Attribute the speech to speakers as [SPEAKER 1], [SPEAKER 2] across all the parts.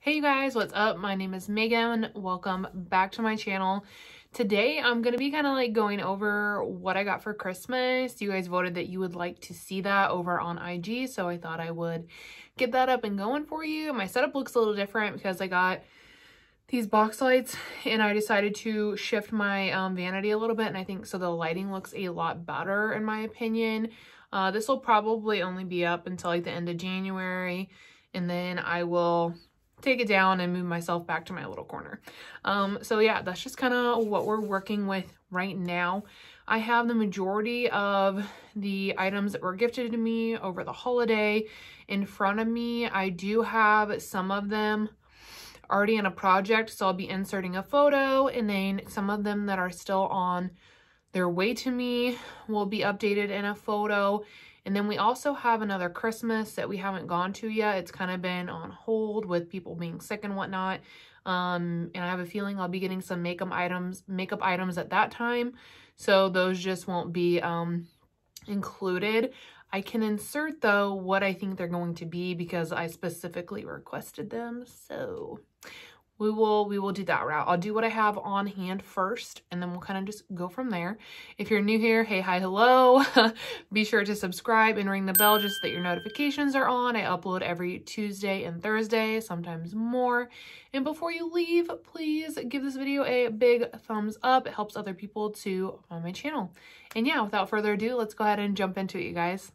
[SPEAKER 1] Hey you guys, what's up? My name is Megan. Welcome back to my channel. Today I'm going to be kind of like going over what I got for Christmas. You guys voted that you would like to see that over on IG, so I thought I would get that up and going for you. My setup looks a little different because I got these box lights and I decided to shift my vanity a little bit, and I think so the lighting looks a lot better in my opinion. This will probably only be up until like the end of January, and then I will take it down and move myself back to my little corner. So yeah, that's just kind of what we're working with right now. I have the majority of the items that were gifted to me over the holiday in front of me. I do have some of them already in a project, so I'll be inserting a photo, and then some of them that are still on their way to me will be updated in a photo. And then we also have another Christmas that we haven't gone to yet. It's kind of been on hold with people being sick and whatnot. And I have a feeling I'll be getting some makeup items at that time. So those just won't be included. I can insert though what I think they're going to be because I specifically requested them. So we will do that route. I'll do what I have on hand first, and then we'll kind of just go from there. If you're new here, hey, hi, hello. Be sure to subscribe and ring the bell just so that your notifications are on. I upload every Tuesday and Thursday, sometimes more. And before you leave, please give this video a big thumbs up. It helps other people to find my channel. And yeah, without further ado, let's go ahead and jump into it, you guys.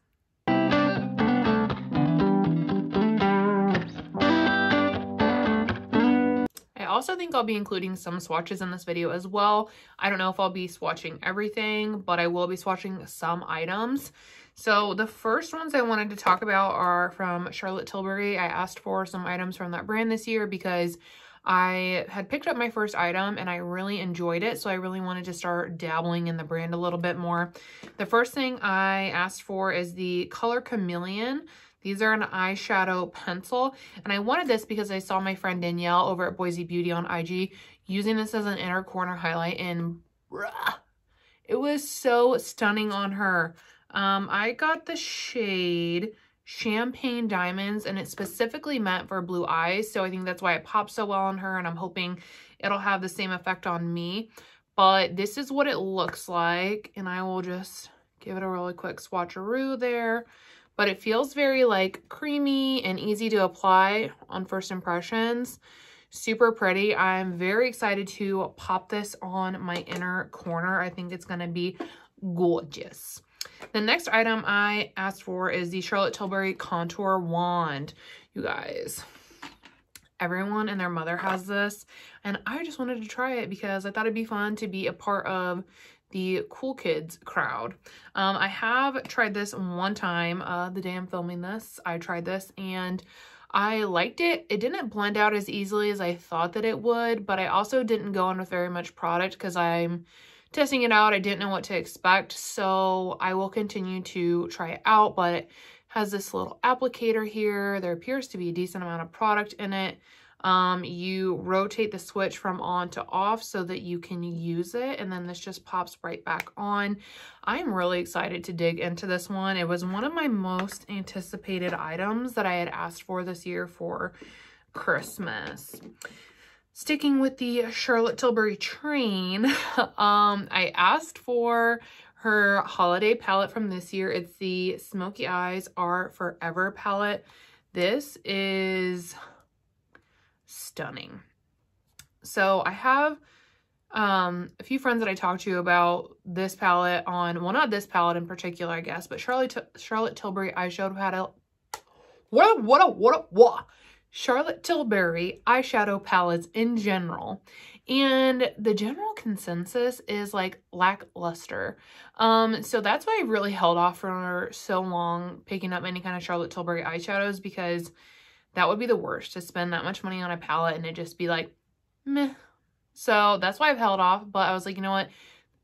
[SPEAKER 1] I also think I'll be including some swatches in this video as well. I don't know if I'll be swatching everything, but I will be swatching some items. So the first ones I wanted to talk about are from Charlotte Tilbury. I asked for some items from that brand this year because I had picked up my first item and I really enjoyed it. So I really wanted to start dabbling in the brand a little bit more. The first thing I asked for is the color Chameleon. These are an eyeshadow pencil, and I wanted this because I saw my friend Danielle over at Huda Beauty on IG using this as an inner corner highlight, and bruh, it was so stunning on her. I got the shade Champagne Diamonds, and it's specifically meant for blue eyes, so I think that's why it pops so well on her, and I'm hoping it'll have the same effect on me. But this is what it looks like, and I will just give it a really quick swatcheroo there. But it feels very like creamy and easy to apply on first impressions. Super pretty. I'm very excited to pop this on my inner corner. I think it's going to be gorgeous. The next item I asked for is the Charlotte Tilbury Contour Wand. You guys, everyone and their mother has this, and I just wanted to try it because I thought it'd be fun to be a part of the cool kids crowd. I have tried this one time, the day I'm filming this. I tried this and I liked it. It didn't blend out as easily as I thought that it would, but I also didn't go in with very much product because I'm testing it out. I didn't know what to expect, so I will continue to try it out, but it has this little applicator here. There appears to be a decent amount of product in it. You rotate the switch from on to off so that you can use it, and then this just pops right back on. I'm really excited to dig into this one. It was one of my most anticipated items that I had asked for this year for Christmas. Sticking with the Charlotte Tilbury train, I asked for her holiday palette from this year. It's the Smoky Eyes Are Forever palette. This is stunning. So I have a few friends that I talked to about this palette on, well, not this palette in particular, I guess, but Charlotte Tilbury eyeshadow palette. Charlotte Tilbury eyeshadow palettes in general. And the general consensus is like lackluster. So that's why I really held off for so long picking up any kind of Charlotte Tilbury eyeshadows, because that would be the worst, to spend that much money on a palette and it just be like, meh. So that's why I've held off. But I was like, you know what?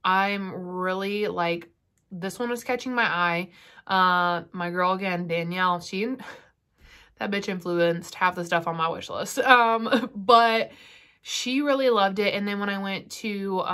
[SPEAKER 1] I'm really like, this one was catching my eye. My girl again, Danielle, that bitch influenced half the stuff on my wish list. But she really loved it. And then when I went to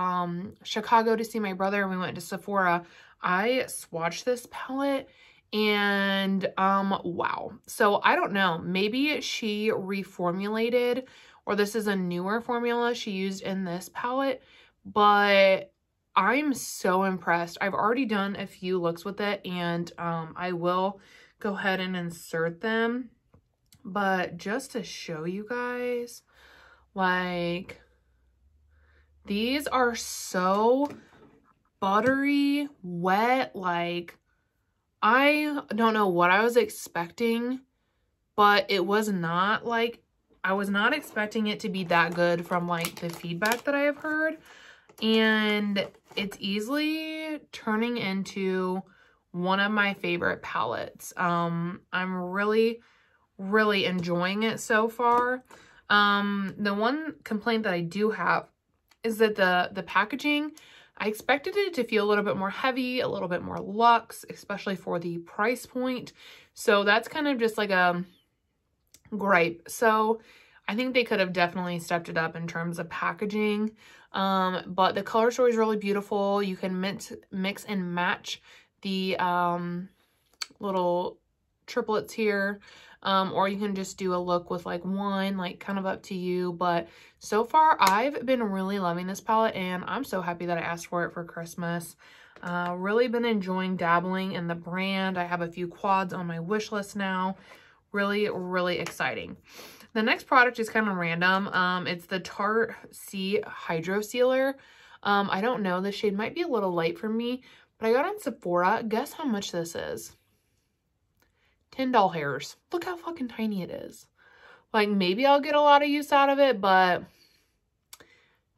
[SPEAKER 1] Chicago to see my brother and we went to Sephora, I swatched this palette And wow. So I don't know, maybe she reformulated, or this is a newer formula she used in this palette, but I'm so impressed. I've already done a few looks with it, and I will go ahead and insert them. But just to show you guys, like, these are so buttery, wet. Like, I don't know what I was expecting, but it was not like, I was not expecting it to be that good from like the feedback that I have heard. And it's easily turning into one of my favorite palettes. I'm really enjoying it so far. The one complaint that I do have is that the packaging, I expected it to feel a little bit more heavy, a little bit more luxe, especially for the price point. So that's kind of just like a gripe. So I think they could have definitely stepped it up in terms of packaging. But the color story is really beautiful. You can mix and match the little triplets here. Or you can just do a look with like one, like kind of up to you. But so far, I've been really loving this palette, and I'm so happy that I asked for it for Christmas. Really been enjoying dabbling in the brand. I have a few quads on my wish list now. Really exciting. The next product is kind of random. It's the Tarte C Hydro Sealer. I don't know, the shade might be a little light for me, but I got on Sephora. Guess how much this is? $10 hairs. Look how fucking tiny it is. Like, maybe I'll get a lot of use out of it, but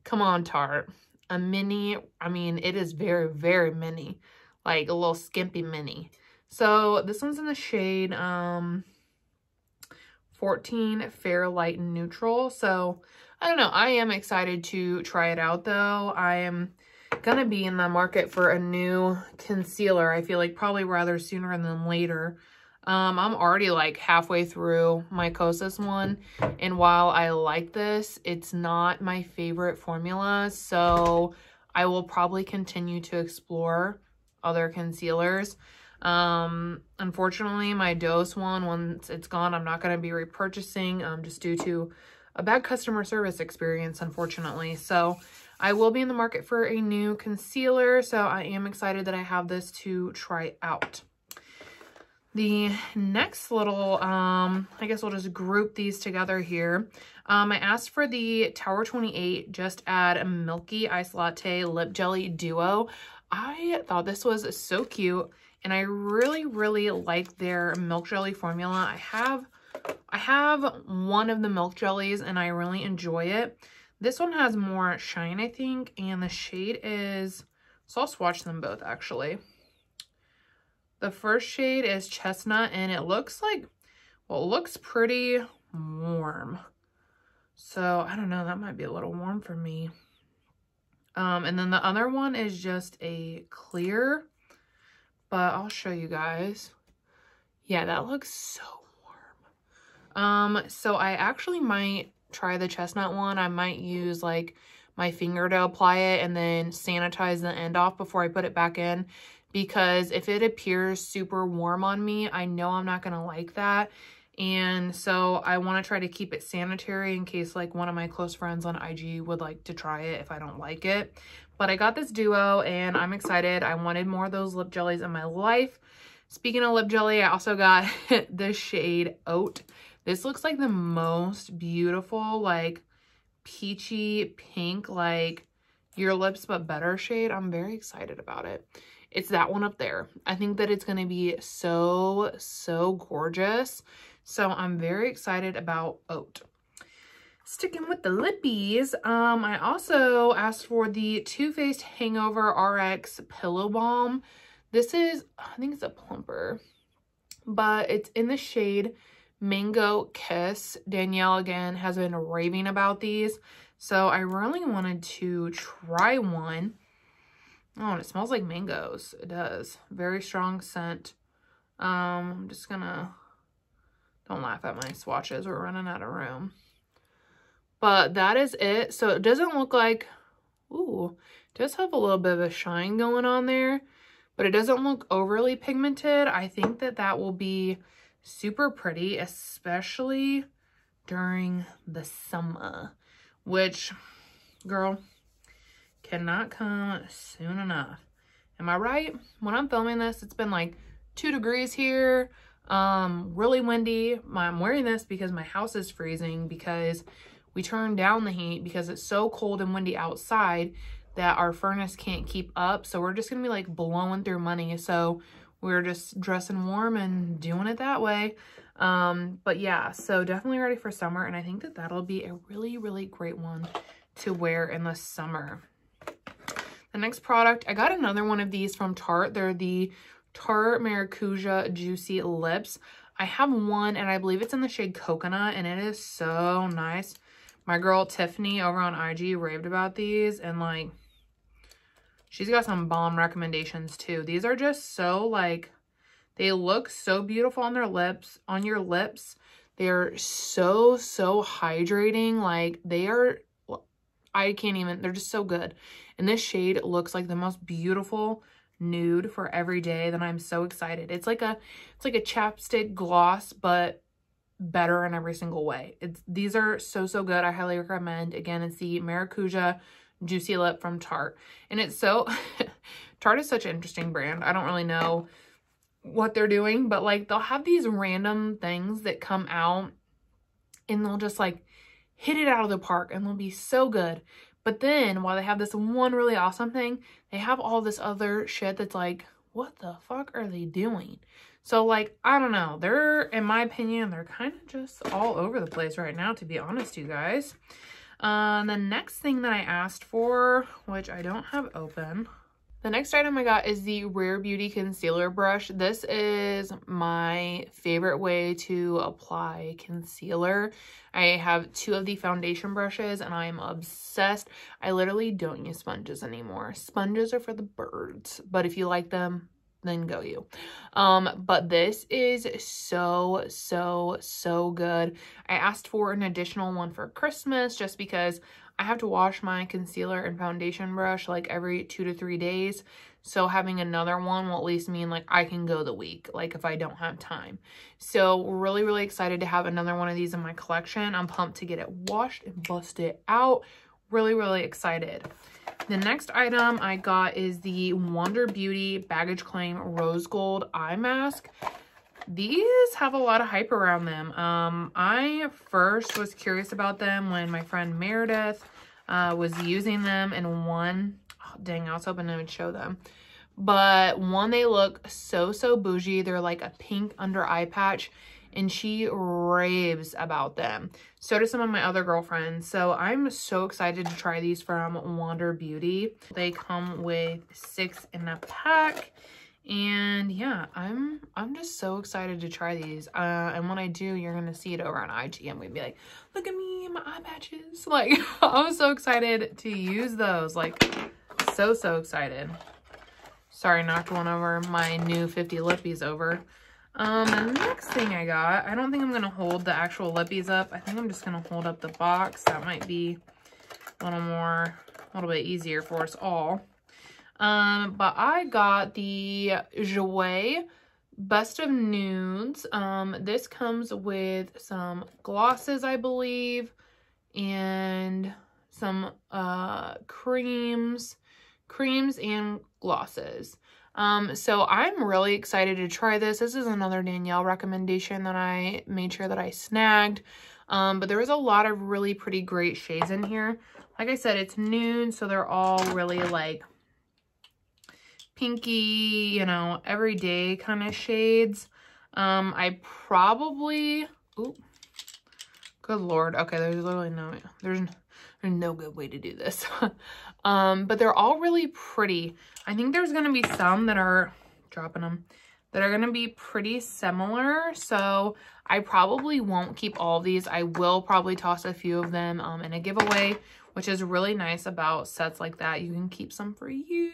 [SPEAKER 1] come on, Tarte. A mini, I mean, it is very mini. Like a little skimpy mini. So this one's in the shade 14 Fair Light and Neutral. So I don't know. I am excited to try it out though. I am gonna be in the market for a new concealer. I feel like probably rather sooner than later. I'm already like halfway through my Kosas one, and while I like this, it's not my favorite formula, so I will probably continue to explore other concealers. Unfortunately, my Dose one, once it's gone, I'm not going to be repurchasing, just due to a bad customer service experience, unfortunately. So I will be in the market for a new concealer, so I am excited that I have this to try out. The next little, I guess we'll just group these together here. I asked for the Tower 28 Just Add a Milky Ice Latte Lip Jelly Duo. I thought this was so cute, and I really like their milk jelly formula. I have one of the milk jellies, and I really enjoy it. This one has more shine, I think, and the shade is, so I'll swatch them both actually. The first shade is Chestnut, and it looks like, well, it looks pretty warm. So, I don't know, that might be a little warm for me. And then the other one is just a clear, but I'll show you guys. Yeah, that looks so warm. So I actually might try the Chestnut one. I might use like my finger to apply it and then sanitize the end off before I put it back in. Because if it appears super warm on me, I know I'm not going to like that. And so I want to try to keep it sanitary in case like one of my close friends on IG would like to try it if I don't like it. But I got this duo and I'm excited. I wanted more of those lip jellies in my life. Speaking of lip jelly, I also got the shade Oat. This looks like the most beautiful, like peachy pink, like your lips but better shade. I'm very excited about it. It's that one up there. I think that it's going to be so gorgeous. So I'm very excited about Oat. Sticking with the lippies, I also asked for the Too Faced Hangover RX Pillow Balm. This is, I think it's a plumper, but it's in the shade Mango Kiss. Danielle, again, has been raving about these. So I really wanted to try one. Oh, and it smells like mangoes. It does. Very strong scent. I'm just gonna, don't laugh at my swatches. We're running out of room. But that is it. So it doesn't look like, ooh, it does have a little bit of a shine going on there. but it doesn't look overly pigmented. I think that that will be super pretty, especially during the summer, which, girl, cannot come soon enough. Am I right? When I'm filming this, it's been like 2 degrees here, really windy. I'm wearing this because my house is freezing, because we turned down the heat because it's so cold and windy outside that our furnace can't keep up. So we're just gonna be like blowing through money. So we're just dressing warm and doing it that way. But yeah, so definitely ready for summer. And I think that that'll be a really, really great one to wear in the summer. The next product, I got another one of these from Tarte. They're the Tarte Maracuja Juicy Lips. I have one, and I believe it's in the shade Coconut, and it is so nice. My girl Tiffany over on IG raved about these, and like, she's got some Balm recommendations too. These are just so like, they look so beautiful on their lips, on your lips. They're so hydrating. Like, they are, I can't even, they're just so good. And this shade looks like the most beautiful nude for every day that I'm so excited. It's like a chapstick gloss, but better in every single way. These are so good. I highly recommend. Again, it's the Maracuja Juicy Lip from Tarte. And it's so, Tarte is such an interesting brand. I don't really know what they're doing, but like, they'll have these random things that come out and they'll just like hit it out of the park, and they'll be so good. But then while they have this one really awesome thing, they have all this other shit that's like, what the fuck are they doing? So like, I don't know. They're, in my opinion, they're kind of just all over the place right now, to be honest, you guys. The next thing that I asked for, which I don't have open, the next item I got is the Rare Beauty Concealer Brush. This is my favorite way to apply concealer. I have 2 of the foundation brushes, and I'm obsessed. I literally don't use sponges anymore. Sponges are for the birds, but if you like them, then go you. But this is so good. I asked for an additional one for Christmas just because I have to wash my concealer and foundation brush like every 2 to 3 days. So having another one will at least mean like I can go the week, like if I don't have time. So really excited to have another one of these in my collection. I'm pumped to get it washed and bust it out. Really excited. The next item I got is the Huda Beauty Baggage Claim Rose Gold Eye Mask. These have a lot of hype around them. I first was curious about them when my friend Meredith was using them, and one, oh, dang, I was hoping I would show them. But one, they look so bougie. They're like a pink under eye patch, and she raves about them. So do some of my other girlfriends. So I'm so excited to try these from Huda Beauty. They come with 6 in a pack. And yeah, I'm just so excited to try these. And when I do, you're gonna see it over on IG. I'm gonna be like, look at me and my eye patches. Like, I'm so excited to use those. Like, so excited. Sorry, knocked one over my new 50 lippies over. The next thing I got, I don't think I'm gonna hold the actual lippies up. I think I'm just gonna hold up the box. That might be a little bit easier for us all. But I got the Jouer Best of Nudes. This comes with some glosses, I believe, and some creams and glosses. So I'm really excited to try this. This is another Danielle recommendation that I made sure that I snagged. But there was a lot of really pretty great shades in here. Like I said, it's nude, so they're all really like pinky, you know, everyday kind of shades. I probably, ooh, good Lord. Okay, there's literally there's no good way to do this. But they're all really pretty. I think there's going to be some that are, dropping them, that are going to be pretty similar. So I probably won't keep all of these. I will probably toss a few of them in a giveaway, which is really nice about sets like that. You can keep some for you,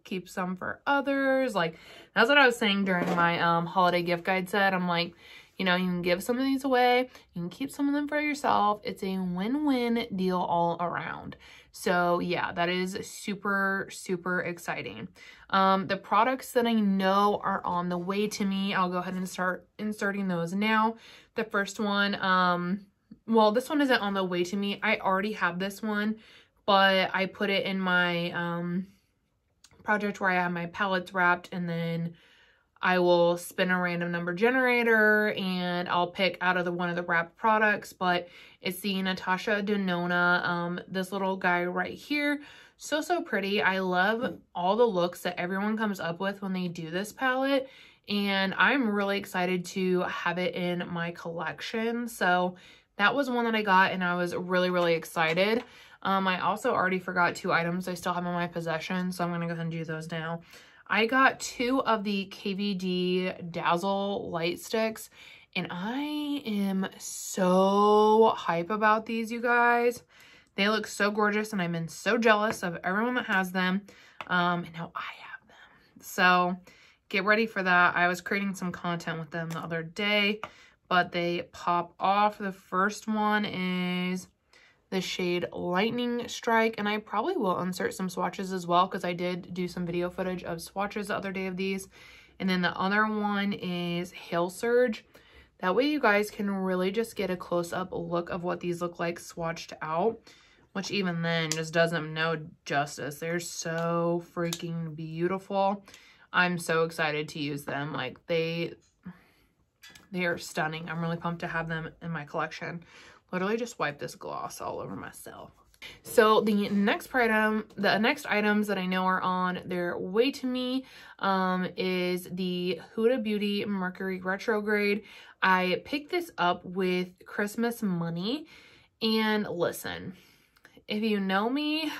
[SPEAKER 1] keep some for others. Like, that's what I was saying during my holiday gift guide set. I'm like, You know, you can give some of these away, you can keep some of them for yourself. It's a win-win deal all around. So yeah, that is super, super exciting. The products that I know are on the way to me, I'll go ahead and start inserting those now. The first one, well, this one isn't on the way to me. I already have this one, but I put it in my project where I have my palettes wrapped, and then I will spin a random number generator and I'll pick out of one of the wrapped products, but it's the Natasha Denona, this little guy right here. So, so pretty. I love all the looks that everyone comes up with when they do this palette, and I'm really excited to have it in my collection. So that was one that I got and I was really, really excited. I also already forgot 2 items I still have in my possession, so I'm going to go ahead and do those now. I got 2 of the KVD Dazzle light sticks, and I am so hype about these, you guys. They look so gorgeous, and I've been so jealous of everyone that has them, and now I have them. So get ready for that. I was creating some content with them the other day, but they pop off. The first one is the shade Lightning Strike, and I probably will insert some swatches as well because I did do some video footage of swatches the other day of these. And then the other one is Hail Surge. That way you guys can really just get a close-up look of what these look like swatched out, which even then just doesn't no justice. They're so freaking beautiful. I'm so excited to use them. Like, they are stunning. I'm really pumped to have them in my collection. Literally just wipe this gloss all over myself. So the next items that I know are on their way to me is the Huda Beauty Mercury Retrograde. I picked this up with Christmas money, and listen, if you know me,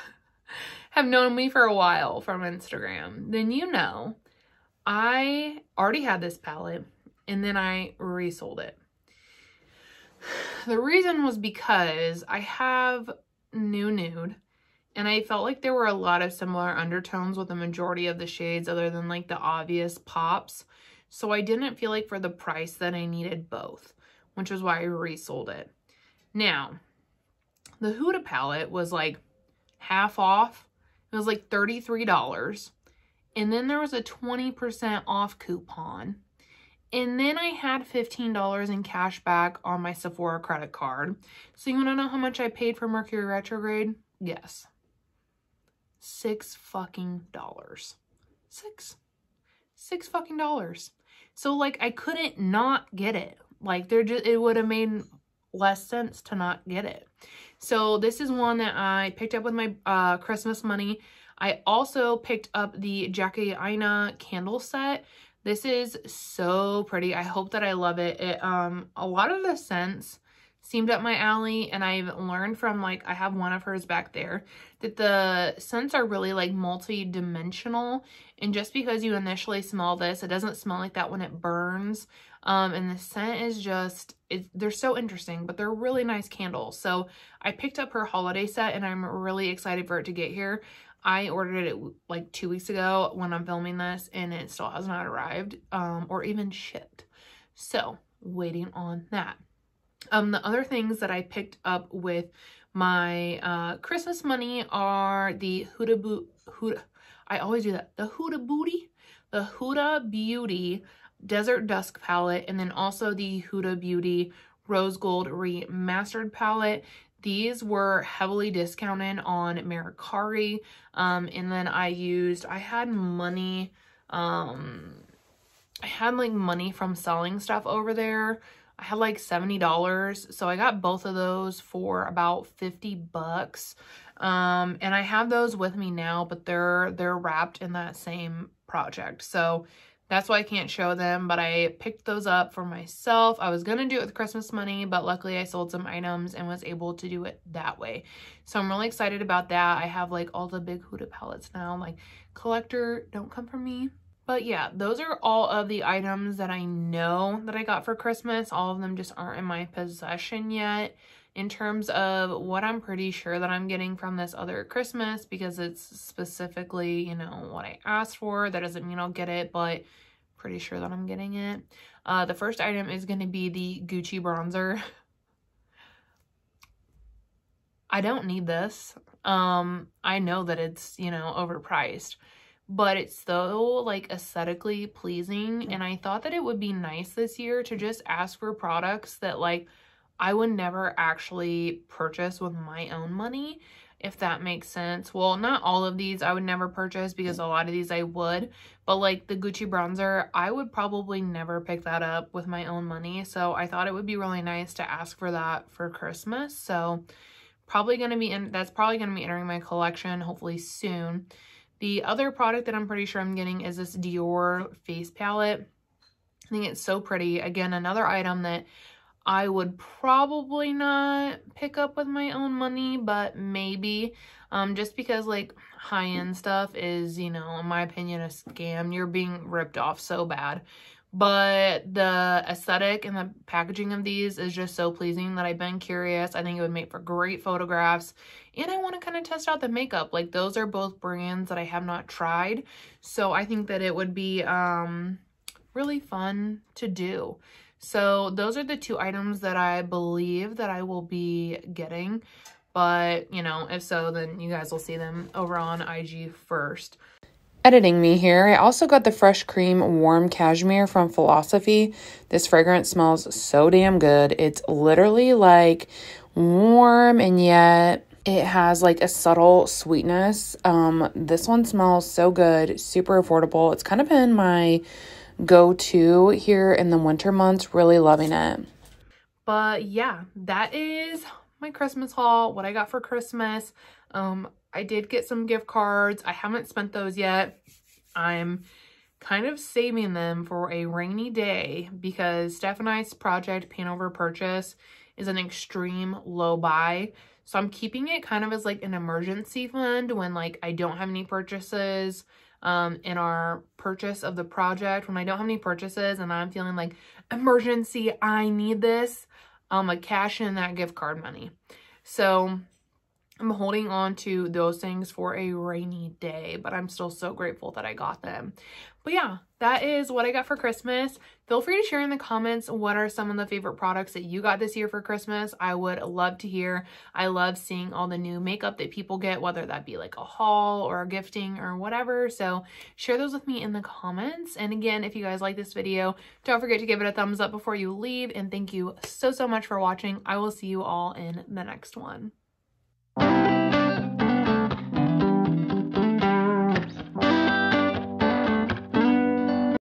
[SPEAKER 1] have known me for a while from Instagram, then you know I already had this palette and then I resold it. The reason was because I have Nude, and I felt like there were a lot of similar undertones with the majority of the shades other than like the obvious pops. So I didn't feel like for the price that I needed both, which is why I resold it. Now, the Huda palette was like half off. It was like $33. And then there was a 20% off coupon. And then I had $15 in cash back on my Sephora credit card. So you want to know how much I paid for Mercury Retrograde? Yes. $6 fucking dollars. $6 fucking dollars. So like I couldn't not get it. Like it would have made less sense to not get it. So this is one that I picked up with my Christmas money. I also picked up the Jackie Aina candle set. This is so pretty. I hope that I love it. A lot of the scents seemed up my alley, and I've learned from, like, I have one of hers back there, that the scents are really like multi-dimensional, and just because you initially smell this, it doesn't smell like that when it burns. And the scent is just, they're so interesting, but they're really nice candles. So I picked up her holiday set, and I'm really excited for it to get here. I ordered it like 2 weeks ago when I'm filming this, and it still has not arrived or even shipped. So waiting on that. The other things that I picked up with my Christmas money are the Huda Beauty Desert Dusk palette, and then also the Huda Beauty Rose Gold Remastered palette. These were heavily discounted on Mercari, and then I had money, I had like money from selling stuff over there. I had like $70, so I got both of those for about 50 bucks. And I have those with me now, but they're wrapped in that same project. So that's why I can't show them, but I picked those up for myself. I was going to do it with Christmas money, but luckily I sold some items and was able to do it that way. So I'm really excited about that. I have like all the big Huda palettes now. Like, collector, don't come for me. But yeah, those are all of the items that I know that I got for Christmas. All of them just aren't in my possession yet. In terms of what I'm pretty sure that I'm getting from this other Christmas, because it's specifically, you know, what I asked for. That doesn't mean I'll get it, but pretty sure that I'm getting it. The first item is going to be the Gucci bronzer. I don't need this. I know that it's, you know, overpriced, but it's so like aesthetically pleasing, and I thought that it would be nice this year to just ask for products that like I would never actually purchase with my own money, if that makes sense. Well, not all of these I would never purchase, because a lot of these I would, but like the Gucci bronzer, I would probably never pick that up with my own money. So I thought it would be really nice to ask for that for Christmas. So probably going to be that's probably going to be entering my collection hopefully soon. The other product that I'm pretty sure I'm getting is this Dior face palette. I think it's so pretty. Again, another item that I would probably not pick up with my own money, but maybe, just because like high-end stuff is, you know, in my opinion, a scam. You're being ripped off so bad. But the aesthetic and the packaging of these is just so pleasing that I've been curious. I think it would make for great photographs, and I want to kind of test out the makeup. Like, those are both brands that I have not tried, so I think that it would be really fun to do. So those are the two items that I believe that I will be getting, but you know, if so, then you guys will see them over on IG first. Editing me here. I also got the Fresh Cream Warm Cashmere from Philosophy. This fragrance smells so damn good. It's literally like warm, and yet it has like a subtle sweetness. This one smells so good, super affordable. It's kind of been my go-to here in the winter months. Really loving it. But yeah, that is my Christmas haul, what I got for Christmas. I did get some gift cards. I haven't spent those yet. I'm kind of saving them for a rainy day, because Steph and I's project Paint Over Purchase is an extreme low buy. So I'm keeping it kind of as like an emergency fund when like I don't have any purchases in our purchase of the project. When I don't have any purchases and I'm feeling like emergency, I need this, like cash in that gift card money. So I'm holding on to those things for a rainy day, but I'm still so grateful that I got them. But yeah, that is what I got for Christmas. Feel free to share in the comments what are some of the favorite products that you got this year for Christmas. I would love to hear. I love seeing all the new makeup that people get, whether that be like a haul or gifting or whatever. So share those with me in the comments. And again, if you guys like this video, don't forget to give it a thumbs up before you leave. And thank you so, so much for watching. I will see you all in the next one.